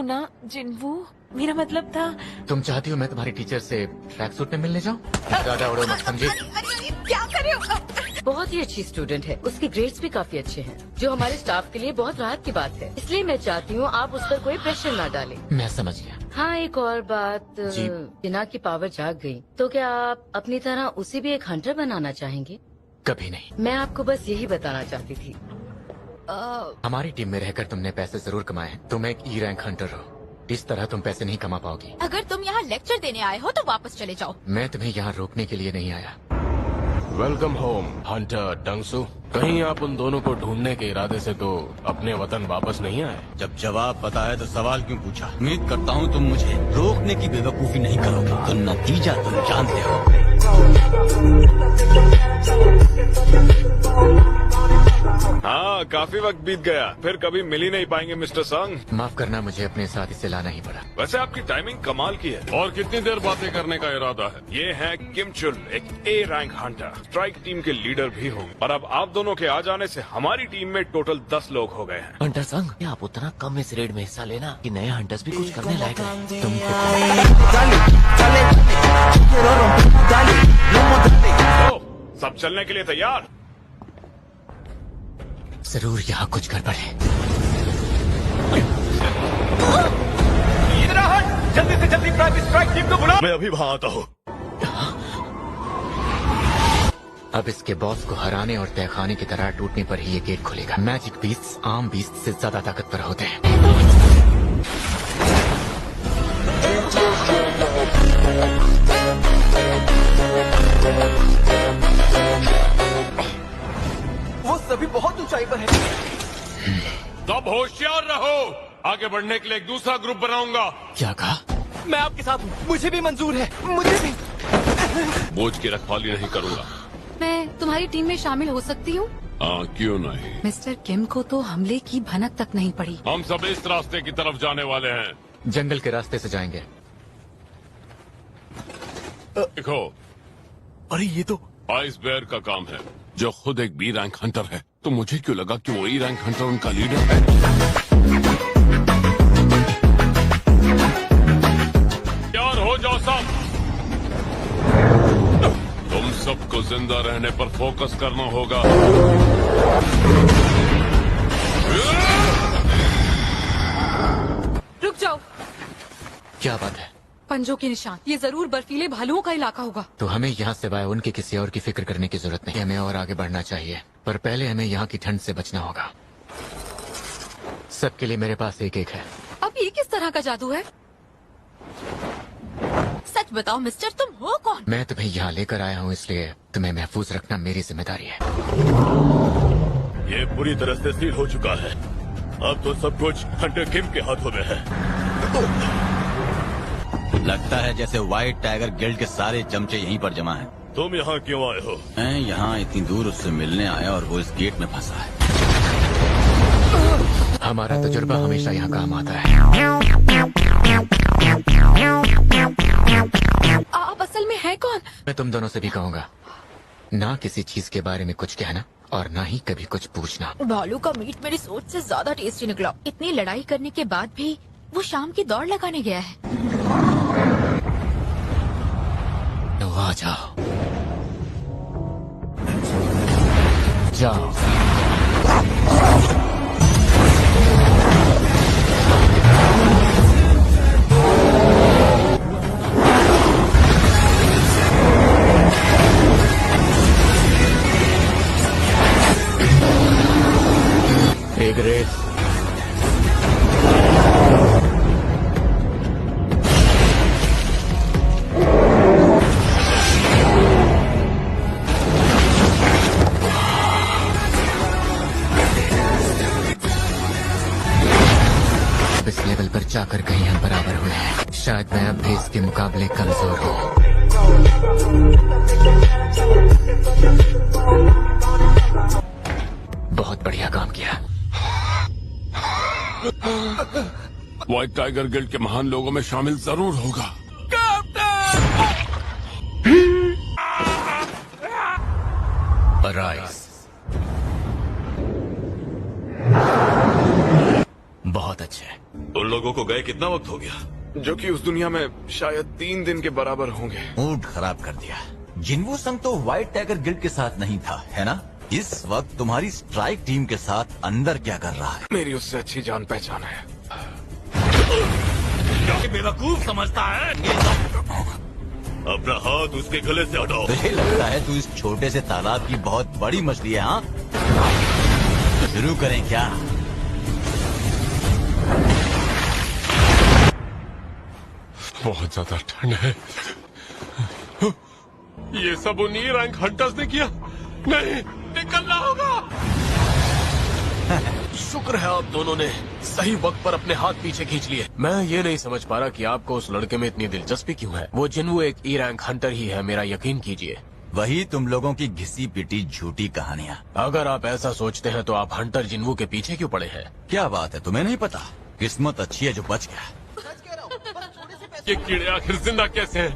ना जिन्वू, मेरा मतलब था। तुम चाहती हो मैं तुम्हारी टीचर से ट्रैक सूट में मिलने जाऊँ? ज्यादा उड़ो मत, समझी? अरे क्या कर रहे हो? बहुत ही अच्छी स्टूडेंट है, उसके ग्रेड्स भी काफी अच्छे हैं, जो हमारे स्टाफ के लिए बहुत राहत की बात है। इसलिए मैं चाहती हूँ आप उस पर कोई प्रेशर ना डालें। मैं समझ गया। हाँ, एक और बात, जी। बिना की पावर जाग गई तो क्या आप अपनी तरह उसे भी एक हंटर बनाना चाहेंगे? कभी नहीं। मैं आपको बस यही बताना चाहती थी। हमारी टीम में रहकर तुमने पैसे जरूर कमाए हैं। तुम एक ई रैंक हंटर हो, इस तरह तुम पैसे नहीं कमा पाओगी। अगर तुम यहाँ लेक्चर देने आए हो तो वापस चले जाओ। मैं तुम्हें यहाँ रोकने के लिए नहीं आया। वेलकम होम हंटर डंगसू। कहीं आप उन दोनों को ढूंढने के इरादे से तो अपने वतन वापस नहीं आए? जब जवाब पता है तो सवाल क्यों पूछा? उम्मीद करता हूँ तुम मुझे रोकने की बेवकूफी नहीं करोगे, तो नतीजा तुम जानते हो। हाँ, काफी वक्त बीत गया, फिर कभी मिल ही नहीं पाएंगे मिस्टर संग। माफ करना, मुझे अपने साथ इसे लाना ही पड़ा। वैसे आपकी टाइमिंग कमाल की है। और कितनी देर बातें करने का इरादा है? ये है किम चुल, एक A rank Hunter, strike team के लीडर भी होंगे। और अब आप दोनों के आ जाने से हमारी टीम में टोटल 10 लोग हो गए हैं। हंटर संग, आप उतना कम इस रेड में हिस्सा लेना कि नए हंटर्स भी कुछ करने लायक हैं। तुम तो सब चलने के लिए तैयार? जरूर यहाँ कुछ गड़बड़ है। जल्दी से जल्दी प्राइवेट स्ट्राइक टीम को बुलाओ। मैं अभी वहाँ आता हूँ। अब इसके बॉस को हराने और तहखाने की तरह टूटने पर ही ये गेट खुलेगा। मैजिक बीस्ट आम बीस्ट से ज्यादा ताकतवर होते हैं। वो सभी बहुत ऊंचाई पर है। तब होशियार रहो, आगे बढ़ने के लिए एक दूसरा ग्रुप बनाऊंगा। क्या कहा? मैं आपके साथ हूँ, मुझे भी मंजूर है, मुझे भी। बोझ की रखवाली नहीं करूंगा। मैं तुम्हारी टीम में शामिल हो सकती हूँ? हाँ, क्यों नहीं। मिस्टर किम को तो हमले की भनक तक नहीं पड़ी। हम सब इस रास्ते की तरफ जाने वाले हैं। जंगल के रास्ते से जाएंगे। देखो, अरे ये तो आइस बेयर का काम है, जो खुद एक बी रैंक हंटर है। तो मुझे क्यों लगा कि वो ई रैंक हंटर उनका लीडर है। तैयार हो जाओ सब। तुम सबको जिंदा रहने पर फोकस करना होगा। रुक जाओ। क्या बात है? पंजों के निशान, ये जरूर बर्फीले भालुओं का इलाका होगा। तो हमें यहाँ सिवाय उनके किसी और की फिक्र करने की जरूरत नहीं। हमें और आगे बढ़ना चाहिए, पर पहले हमें यहाँ की ठंड से बचना होगा। सबके लिए मेरे पास एक एक है। अब ये किस तरह का जादू है? सच बताओ मिस्टर, तुम हो कौन? मैं तुम्हें यहाँ लेकर आया हूँ, इसलिए तुम्हें महफूज रखना मेरी जिम्मेदारी है। ये पूरी तरह से सील हो चुका है। अब तो सब कुछ हंटर किम के हाथों में है। लगता है जैसे व्हाइट टाइगर गिल्ड के सारे चमचे यहीं पर जमा हैं। तुम यहाँ क्यों आए हो? मैं यहाँ इतनी दूर उससे मिलने आया और वो इस गेट में फंसा है। हमारा तजुर्बा हमेशा यहाँ काम आता है। आप असल में है कौन? मैं तुम दोनों से भी कहूँगा, ना किसी चीज के बारे में कुछ कहना और ना ही कभी कुछ पूछना। भालू का मीट मेरी सोच से ज्यादा टेस्टी निकला। इतनी लड़ाई करने के बाद भी वो शाम की दौड़ लगाने गया है। तो आ जाओ, जाओ। एक रेस। इस लेवल पर जाकर कहीं हम बराबर हुए हैं। शायद मैं अब भी इसके मुकाबले कमजोर हूँ। बहुत बढ़िया काम किया। व्हाइट टाइगर गिल्ड के महान लोगों में शामिल जरूर होगा। राइस, बहुत अच्छे। उन लोगों को गए कितना वक्त हो गया? जो कि उस दुनिया में शायद 3 दिन के बराबर होंगे। मूड खराब कर दिया। जिन्वू संग तो व्हाइट टाइगर गिल्ड के साथ नहीं था, है ना? इस वक्त तुम्हारी स्ट्राइक टीम के साथ अंदर क्या कर रहा है? मेरी उससे अच्छी जान पहचान है। बेवकूफ समझता है। अपना हाथ उसके गले से हटाओ। तुझे लगता है तू इस छोटे से तालाब की बहुत बड़ी मछली है? हाँ, शुरू करें क्या? बहुत ज्यादा ठंड है। ये सब उन्हीं रैंक हंटर्स ने किया। नहीं, निकलना होगा। शुक्र है आप दोनों ने सही वक्त पर अपने हाथ पीछे खींच लिए। मैं ये नहीं समझ पा रहा कि आपको उस लड़के में इतनी दिलचस्पी क्यों है। वो जिन्वू एक ई रैंक हंटर ही है, मेरा यकीन कीजिए। वही तुम लोगों की घिसी पिटी झूठी कहानियाँ। अगर आप ऐसा सोचते हैं तो आप हंटर जिन्वू के पीछे क्यों पड़े हैं? क्या बात है, तुम्हें नहीं पता? किस्मत अच्छी है जो बच गया। ये कीड़े आखिर जिंदा कैसे हैं?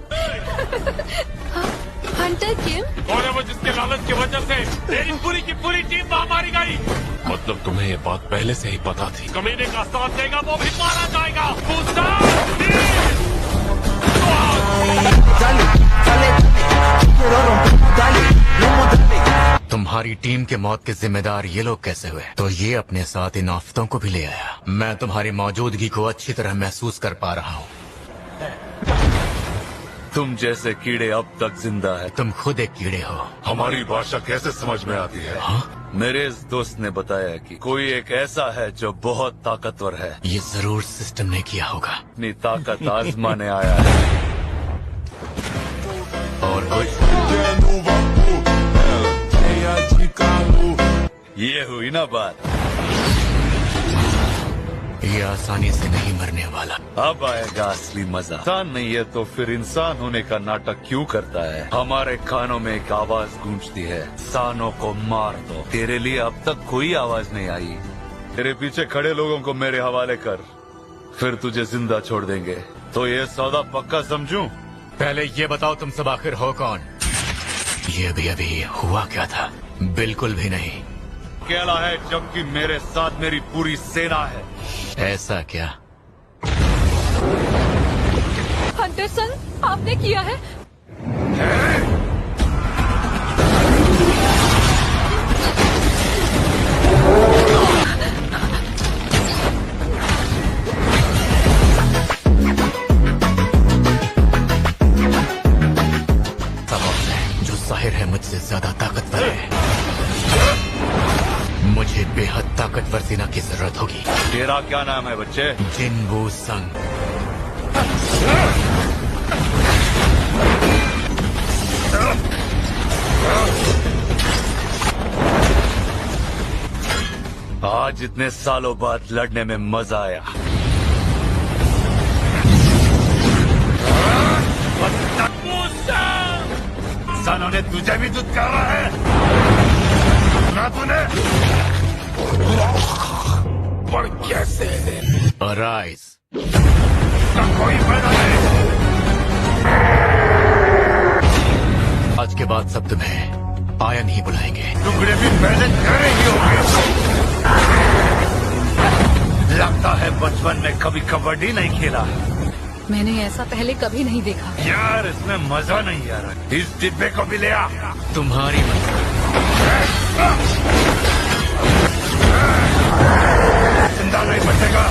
हंटर किम? और वो जिसके लालच की वजह से तेरी पूरी की पूरी टीम वहाँ मारी गई। मतलब तुम्हें ये बात पहले से ही पता थी? कमीने का साथ देगा वो भी मारा जाएगा। तुम्हारी टीम के मौत के जिम्मेदार ये लोग कैसे हुए? तो ये अपने साथ इन आफतों को भी ले आया। मैं तुम्हारी मौजूदगी को अच्छी तरह महसूस कर पा रहा हूँ। तुम जैसे कीड़े अब तक जिंदा है। तुम खुद एक कीड़े हो। हमारी भाषा कैसे समझ में आती है? हाँ? मेरे इस दोस्त ने बताया कि कोई एक ऐसा है जो बहुत ताकतवर है। ये जरूर सिस्टम ने किया होगा। अपनी ताकत आजमाने आया है। और कुछ? ये हुई ना बात। ये आसानी से नहीं मरने वाला। अब आएगा असली मजा। इंसान नहीं है तो फिर इंसान होने का नाटक क्यों करता है? हमारे कानों में एक आवाज गूंजती है, इंसानों को मार दो। तेरे लिए अब तक कोई आवाज नहीं आई। तेरे पीछे खड़े लोगों को मेरे हवाले कर, फिर तुझे जिंदा छोड़ देंगे। तो ये सौदा पक्का समझूं? पहले ये बताओ तुम सब आखिर हो कौन? ये भी अभी हुआ क्या था? बिल्कुल भी नहीं। अकेला है जबकि मेरे साथ मेरी पूरी सेना है। ऐसा क्या? हंटरसन, आपने किया है? जो जाहिर है मुझसे ज्यादा ताकतवर है। मुझे बेहद ताकतवर सेना की जरूरत होगी। तेरा क्या नाम है बच्चे? जिन्वू संग। आज इतने सालों बाद लड़ने में मजा आया। इंसानों ने तुझे भी दूध कर रहा है ना तूने? पर कैसे? अराइज। कोई फायदा नहीं। आज के बाद सब तुम्हें आया नहीं बुलाएंगे। टुकड़े भी पहले तेरे ही होंगे। लगता है बचपन में कभी कबड्डी नहीं खेला। मैंने ऐसा पहले कभी नहीं देखा। यार इसमें मजा नहीं आ रहा। इस डिब्बे को भी ले आ। तुम्हारी जिंदा नहीं बचेगा।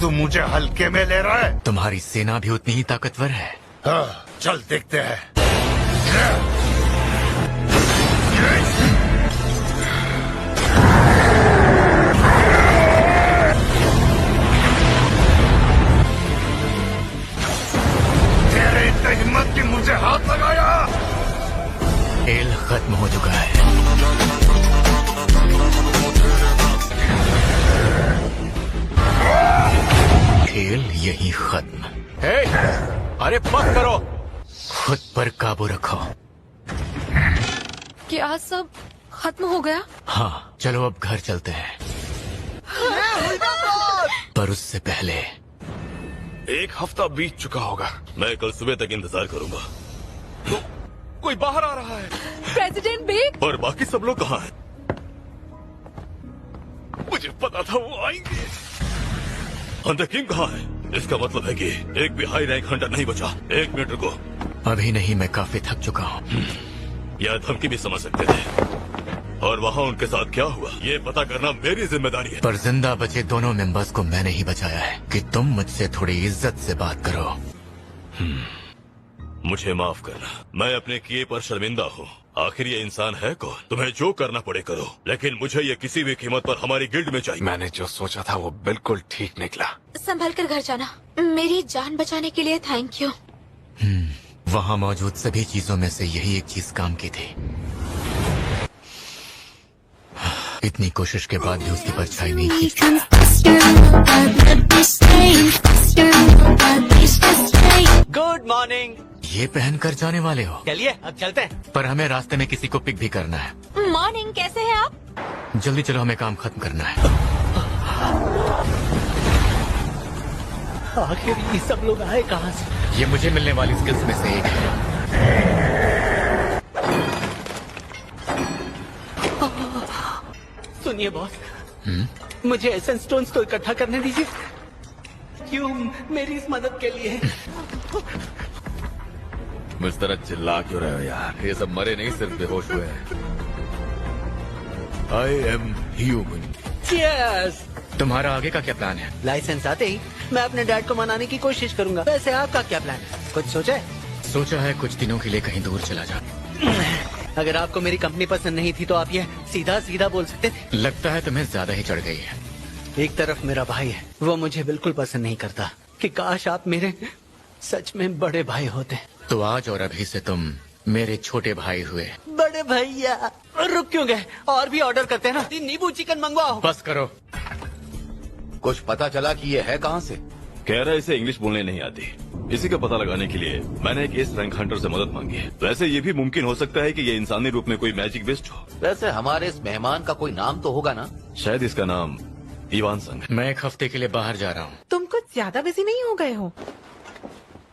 तू मुझे हल्के में ले रहा है? तुम्हारी सेना भी उतनी ही ताकतवर है। हाँ, चल देखते हैं। तेरे इतने हिम्मत की मुझे हाथ लगाया। खेल खत्म हो चुका है। खेल यही खत्म। अरे मत करो। खुद पर काबू रखो। क्या सब खत्म हो गया? हाँ, चलो अब घर चलते हैं। पर उससे पहले 1 हफ्ता बीत चुका होगा। मैं कल सुबह तक इंतजार करूंगा। तो कोई बाहर आ रहा है। प्रेसिडेंट बेग? और बाकी सब लोग कहाँ हैं? मुझे पता था वो आएंगे। हंटर किंग कहाँ है? इसका मतलब है कि एक भी हाई रैंक हंटर नहीं बचा। 1 मिनट रुको। अभी नहीं, मैं काफी थक चुका हूँ। यह धमकी भी समझ सकते थे, और वहाँ उनके साथ क्या हुआ ये पता करना मेरी जिम्मेदारी है। पर जिंदा बचे दोनों मेंबर्स को मैंने ही बचाया है कि तुम मुझसे थोड़ी इज्जत से बात करो। मुझे माफ करना, मैं अपने किए पर शर्मिंदा हूँ। आखिर ये इंसान है कौन? तुम्हें जो करना पड़े करो, लेकिन मुझे ये किसी भी कीमत पर हमारी गिल्ड में चाहिए। मैंने जो सोचा था वो बिल्कुल ठीक निकला। संभल कर घर जाना। मेरी जान बचाने के लिए थैंक यू। वहाँ मौजूद सभी चीजों में से यही एक चीज काम की थी। इतनी कोशिश के बाद भी उसकी परछाई नहीं की। Good morning. ये पहन कर जाने वाले हो? चलिए अब चलते हैं। पर हमें रास्ते में किसी को पिक भी करना है। मॉर्निंग, कैसे हैं आप? जल्दी चलो, हमें काम खत्म करना है। आखिर ये सब लोग आए कहाँ से? ये मुझे मिलने वाली स्किल्स में से एक है। सुनिए बॉस, मुझे एसेंस स्टोन्स को इकट्ठा करने दीजिए। क्यों? मेरी इस मदद के लिए। मुझ तरह चिल्ला क्यों रहे हो यार? ये सब मरे नहीं, सिर्फ बेहोश हुए हैं। I am human. Cheers! तुम्हारा आगे का क्या प्लान है? लाइसेंस आते ही मैं अपने डैड को मनाने की कोशिश करूंगा। वैसे आपका क्या प्लान है? कुछ सोचा है? सोचा है कुछ दिनों के लिए कहीं दूर चला जा। अगर आपको मेरी कंपनी पसंद नहीं थी तो आप ये सीधा सीधा बोल सकते थे। लगता है तुम्हें ज्यादा ही चढ़ गई है। एक तरफ मेरा भाई है, वो मुझे बिल्कुल पसंद नहीं करता। कि काश आप मेरे सच में बड़े भाई होते। तो आज और अभी से तुम मेरे छोटे भाई हुए। बड़े भैया, रुक क्यों गए? और भी ऑर्डर करते हैं ना। 3 नींबू चिकन मंगवाओ। बस करो। कुछ पता चला कि ये है कहाँ से? कह रहा है इसे इंग्लिश बोलने नहीं आती। इसी का पता लगाने के लिए मैंने एक एस रैंक हंटर से मदद मांगी है। वैसे ये भी मुमकिन हो सकता है कि ये इंसानी रूप में कोई मैजिक बेस्ट हो। वैसे हमारे इस मेहमान का कोई नाम तो होगा ना? शायद इसका नाम इवान संग। मैं 1 हफ्ते के लिए बाहर जा रहा हूँ। तुम कुछ ज्यादा बिजी नहीं हो गए हो?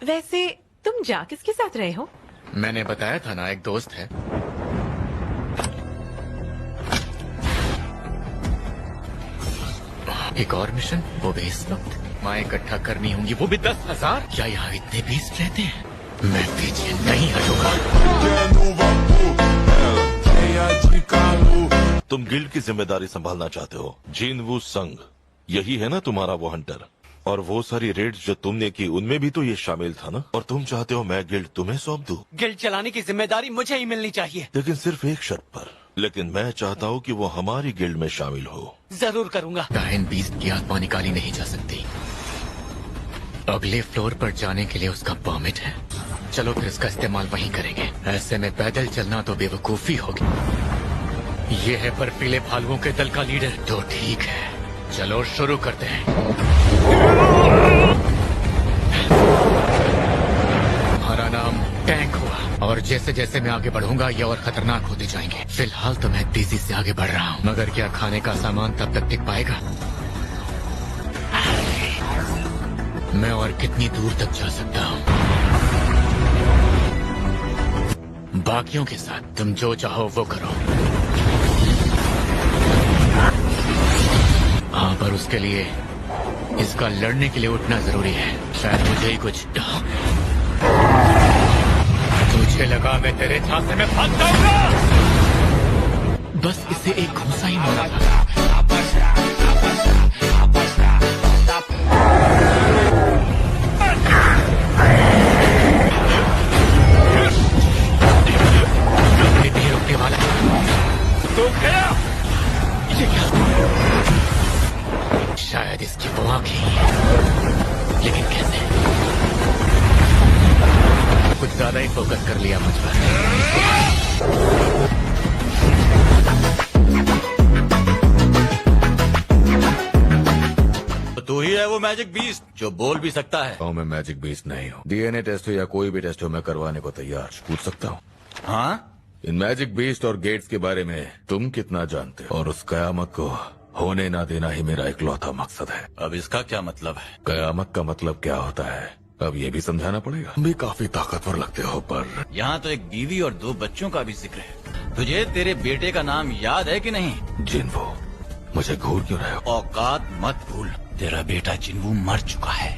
वैसे तुम जा किसके साथ रहे हो? मैंने बताया था ना, एक दोस्त है। एक और मिशन, वो भी इस वक्त। माँ इकट्ठा करनी होंगी, वो भी 10,000। क्या यहाँ इतने बीस्ट रहते हैं? मैं पीछे नहीं हटूंगा। तुम गिल्ड की जिम्मेदारी संभालना चाहते हो, जिनवू संग। यही है ना तुम्हारा वो हंटर? और वो सारी रेड्स जो तुमने की उनमें भी तो ये शामिल था ना? और तुम चाहते हो मैं गिल्ड तुम्हें सौंप दूं? गिल्ड चलाने की जिम्मेदारी मुझे ही मिलनी चाहिए। लेकिन सिर्फ एक शर्त पर। लेकिन मैं चाहता हूँ कि वो हमारी गिल्ड में शामिल हो। जरूर करूँगा। डायन बीस्ट की आत्मा निकाली नहीं जा सकती। अगले फ्लोर पर जाने के लिए उसका परमिट है। चलो फिर इसका इस्तेमाल वहीं करेंगे। ऐसे में पैदल चलना तो बेवकूफी होगी। ये है बर्फीले भालुओं के दल का लीडर। तो ठीक है, चलो शुरू करते हैं। हमारा नाम टैंक हुआ, और जैसे जैसे मैं आगे बढ़ूंगा ये और खतरनाक होते जाएंगे। फिलहाल तो मैं तेजी से आगे बढ़ रहा हूँ, मगर क्या खाने का सामान तब तक टिक पाएगा? मैं और कितनी दूर तक जा सकता हूँ? बाकियों के साथ तुम जो चाहो वो करो। हाँ, पर उसके लिए इसका लड़ने के लिए उठना जरूरी है। शायद मुझे ही कुछ तुझे लगा मैं तेरे झांसे में फंस जाऊंगा। बस इसे एक घूंसा ही मारा था। नहीं रुकने वाला तो गया। ये क्या? शायद इसकी वो आंखें, लेकिन कैसे? कुछ ज्यादा ही फोकस कर लिया मुझ पर। तू ही है वो मैजिक बीस्ट जो बोल भी सकता है? मैं मैजिक बीस्ट नहीं हूँ। डीएनए टेस्ट हो या कोई भी टेस्ट हो, मैं करवाने को तैयार। पूछ सकता हूँ? हाँ? इन मैजिक बीस्ट और गेट्स के बारे में तुम कितना जानते हो? और उस कयामत को होने ना देना ही मेरा इकलौता मकसद है। अब इसका क्या मतलब है? कयामत का मतलब क्या होता है अब ये भी समझाना पड़ेगा। तुम भी काफी ताकतवर लगते हो, पर यहाँ तो एक बीवी और 2 बच्चों का भी जिक्र है। तुझे तेरे बेटे का नाम याद है कि नहीं? जिनवो। मुझे घूर क्यों रहे हो? औकात मत भूल, तेरा बेटा जिन्वू मर चुका है।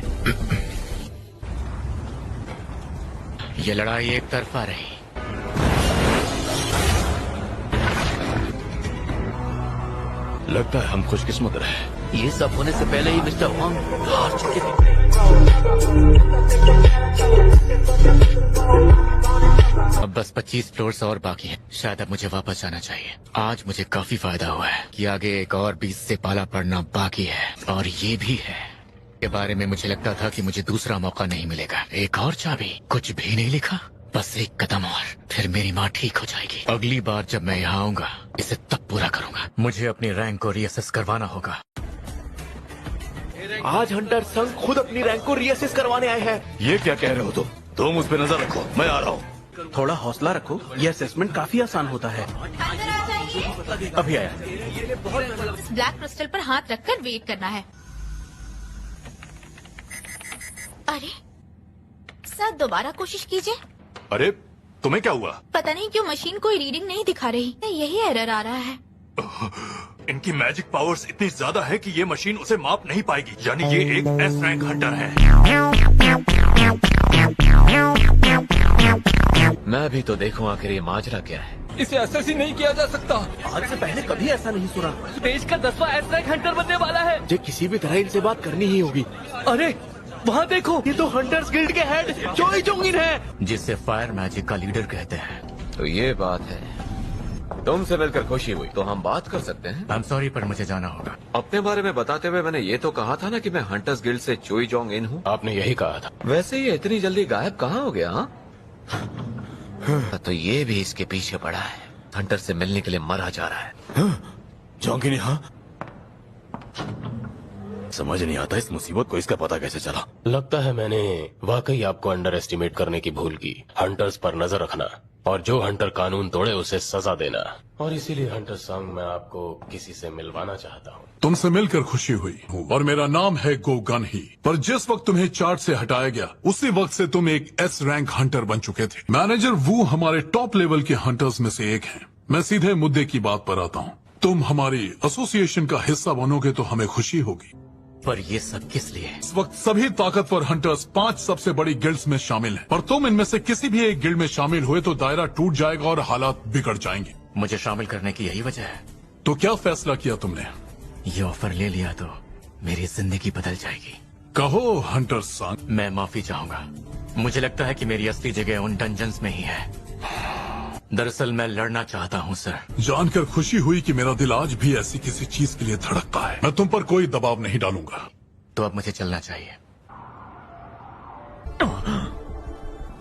ये लड़ाई एक तरफा रही। लगता है हम खुशकिस्मत रहे। ये सब होने से पहले ही मिस्टर वांग हार चुके थे। अब बस 25 फ्लोर्स और बाकी हैं। शायद अब मुझे वापस जाना चाहिए। आज मुझे काफी फायदा हुआ है कि आगे एक और 20 से पाला पड़ना बाकी है। और ये भी है के बारे में मुझे लगता था कि मुझे दूसरा मौका नहीं मिलेगा। एक और चाबी, कुछ भी नहीं लिखा, बस एक कदम और, फिर मेरी माँ ठीक हो जाएगी। अगली बार जब मैं यहाँ आऊंगा इसे तब पूरा करूंगा। मुझे अपनी रैंक को रीअसेस करवाना होगा। आज हंटर संघ खुद अपनी रैंक को रीअसेस करवाने आए हैं। ये क्या कह रहे हो तुम उस पर नजर रखो, मैं आ रहा हूँ। थोड़ा हौसला रखो, ये असेसमेंट काफी आसान होता है। अभी आया। ब्लैक क्रिस्टल पर हाथ रखकर वेट करना है। अरे सर, दोबारा कोशिश कीजिए। अरे तुम्हें क्या हुआ? पता नहीं क्यों मशीन कोई रीडिंग नहीं दिखा रही। यही एरर आ रहा है। इनकी मैजिक पावर्स इतनी ज्यादा है कि ये मशीन उसे माप नहीं पाएगी। यानी ये एक एस रैंक हंटर है। मैं भी तो देखूं आखिर ये माजरा क्या है। इसे असेस ही नहीं किया जा सकता। आज से पहले कभी ऐसा नहीं सुना। देश का 10वां एस रैंक हंटर बनने वाला है। मुझे किसी भी तरह इनसे बात करनी ही होगी। अरे वहाँ देखो, ये तो हंटर्स गिल्ड के हेड चोई जोंगिन है, जिसे फायर मैजिक का लीडर कहते हैं। तो ये बात है। तुमसे मिलकर खुशी हुई। तो हम बात कर सकते हैं? आई एम सॉरी पर मुझे जाना होगा। अपने बारे में बताते हुए मैंने ये तो कहा था ना कि मैं हंटर्स गिल्ड से चोई जोंग इन हूँ। आपने यही कहा था। वैसे ये इतनी जल्दी गायब कहाँ हो गया? तो ये भी इसके पीछे पड़ा है। हंटर से मिलने के लिए मरा जा रहा है। जोंगिन यहाँ? समझ नहीं आता इस मुसीबत को इसका पता कैसे चला। लगता है मैंने वाकई आपको अंडर एस्टिमेट करने की भूल की। हंटर्स पर नजर रखना और जो हंटर कानून तोड़े उसे सजा देना। और इसीलिए हंटर संघ मैं आपको किसी से मिलवाना चाहता हूँ। तुमसे मिलकर खुशी हुई और मेरा नाम है गो गन ही। पर जिस वक्त तुम्हें चार्ट से हटाया गया उसी वक्त से तुम एक एस रैंक हंटर बन चुके थे। मैनेजर वू हमारे टॉप लेवल के हंटर्स में से एक हैं। मैं सीधे मुद्दे की बात पर आता हूँ। तुम हमारी एसोसिएशन का हिस्सा बनोगे तो हमें खुशी होगी। पर ये सब किस लिए? इस वक्त सभी ताकतवर हंटर्स 5 सबसे बड़ी गिल्ड्स में शामिल हैं। और तुम इनमें से किसी भी एक गिल्ड में शामिल हुए तो दायरा टूट जाएगा और हालात बिगड़ जाएंगे। मुझे शामिल करने की यही वजह है। तो क्या फैसला किया तुमने? ये ऑफर ले लिया तो मेरी जिंदगी बदल जाएगी। कहो हंटर संघ। मैं माफी चाहूंगा। मुझे लगता है कि मेरी असली जगह उन डंजन्स में ही है। दरअसल मैं लड़ना चाहता हूँ सर। जानकर खुशी हुई कि मेरा दिल आज भी ऐसी किसी चीज के लिए धड़कता है। मैं तुम पर कोई दबाव नहीं डालूंगा। तो अब मुझे चलना चाहिए।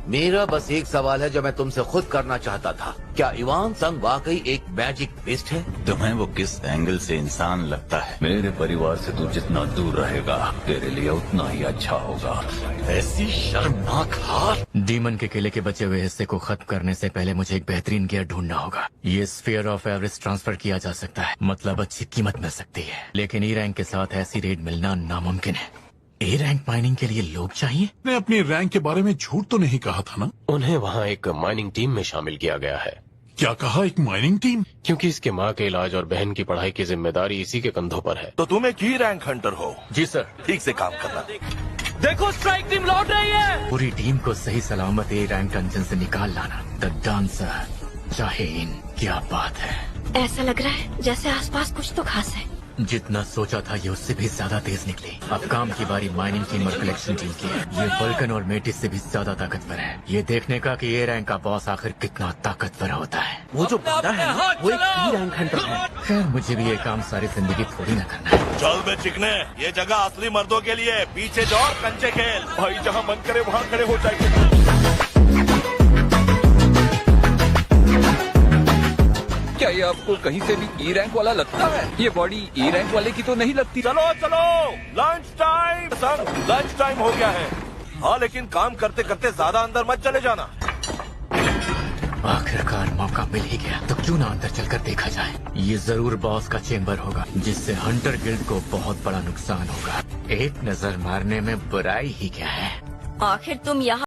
मेरा बस एक सवाल है जो मैं तुमसे खुद करना चाहता था। क्या इवान संग वाकई एक मैजिक बिस्ट है? तुम्हें वो किस एंगल से इंसान लगता है? मेरे परिवार से तू जितना दूर रहेगा तेरे लिए उतना ही अच्छा होगा। ऐसी शर्मनाक हार। डीमन के किले के बचे हुए हिस्से को खत्म करने से पहले मुझे एक बेहतरीन गियर ढूंढना होगा। ये स्फीयर ऑफ एवरेज ट्रांसफर किया जा सकता है, मतलब अच्छी कीमत मिल सकती है। लेकिन ई रैंक के साथ ऐसी रेट मिलना नामुमकिन है। ए रैंक माइनिंग के लिए लोग चाहिए। ने अपनी रैंक के बारे में झूठ तो नहीं कहा था ना? उन्हें वहाँ एक माइनिंग टीम में शामिल किया गया है। क्या कहा? एक माइनिंग टीम? क्योंकि इसके माँ के इलाज और बहन की पढ़ाई की जिम्मेदारी इसी के कंधों पर है। तो तुम एक ही रैंक हंटर हो? जी सर। ठीक से काम करना। देखो स्ट्राइक टीम लौट रही है। पूरी टीम को सही सलामत ए रैंक डंजन से निकाल लाना। द डांसर शाहीन, क्या बात है। ऐसा लग रहा है जैसे आसपास कुछ तो खास है। जितना सोचा था ये उससे भी ज्यादा तेज निकली। अब काम की बारी माइनिंग टीम और कलेक्शन टीम की है। ये वल्कन और मेटिस से भी ज्यादा ताकतवर है। ये देखने का कि ए रैंक का बॉस आखिर कितना ताकतवर होता है। वो जो बंदा है ना, वो एक ई रैंक हंटर है। खैर मुझे भी ये काम सारी जिंदगी थोड़ी न करना है। चल बे चिकने, ये जगह असली मर्दों के लिए। पीछे जाओ और कंचे खेल। भाई जहाँ मन करे वहाँ खड़े हो जाएंगे। क्या ये आपको कहीं से भी ई रैंक वाला लगता है? ये बॉडी ई रैंक वाले की तो नहीं लगती। चलो चलो, lunch time. Sir lunch time हो गया है। हाँ लेकिन काम करते करते ज्यादा अंदर मत चले जाना। आखिरकार मौका मिल ही गया, तो क्यों ना अंदर चलकर देखा जाए। ये जरूर बॉस का चेम्बर होगा, जिससे हंटर गिल्ड को बहुत बड़ा नुकसान होगा। एक नजर मारने में बुराई ही क्या है। आखिर तुम यहाँ